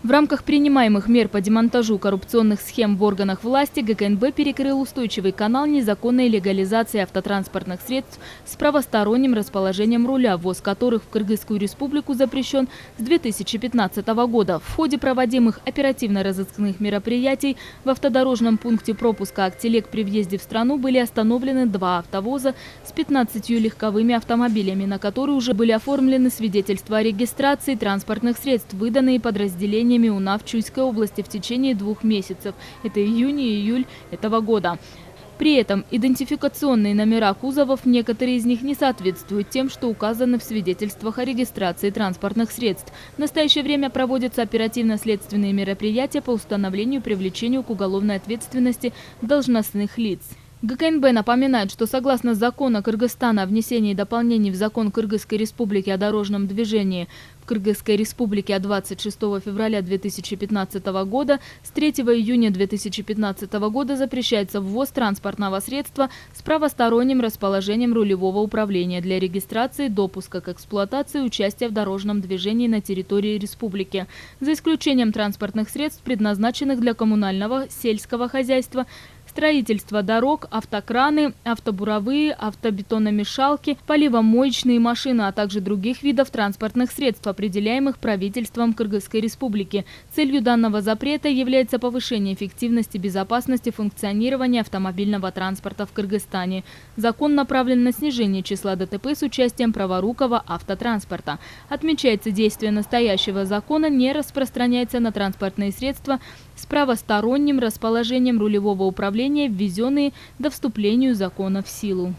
В рамках принимаемых мер по демонтажу коррупционных схем в органах власти ГКНБ перекрыл устойчивый канал незаконной легализации автотранспортных средств с правосторонним расположением руля, ввоз которых в Кыргызскую республику запрещен с 2015 года. В ходе проводимых оперативно-розыскных мероприятий в автодорожном пункте пропуска Актелек при въезде в страну были остановлены 2 автовоза с 15 легковыми автомобилями, на которые уже были оформлены свидетельства о регистрации транспортных средств, выданные подразделениями УНАВ Чуйской области в течение 2 месяцев. Это июнь и июль этого года. При этом идентификационные номера кузовов, некоторые из них не соответствуют тем, что указано в свидетельствах о регистрации транспортных средств. В настоящее время проводятся оперативно-следственные мероприятия по установлению и привлечению к уголовной ответственности должностных лиц. ГКНБ напоминает, что согласно закону Кыргызстана о внесении дополнений в закон Кыргызской республики о дорожном движении в Кыргызской республике от 26 февраля 2015 года с 3 июня 2015 года запрещается ввоз транспортного средства с правосторонним расположением рулевого управления для регистрации, допуска к эксплуатации и участия в дорожном движении на территории республики, за исключением транспортных средств, предназначенных для коммунального, сельского хозяйства, строительство дорог, автокраны, автобуровые, автобетономешалки, поливомоечные машины, а также других видов транспортных средств, определяемых правительством Кыргызской республики. Целью данного запрета является повышение эффективности безопасности функционирования автомобильного транспорта в Кыргызстане. Закон направлен на снижение числа ДТП с участием праворукого автотранспорта. Отмечается, действие настоящего закона не распространяется на транспортные средства с правосторонним расположением рулевого управления, ввезенные до вступления закона в силу.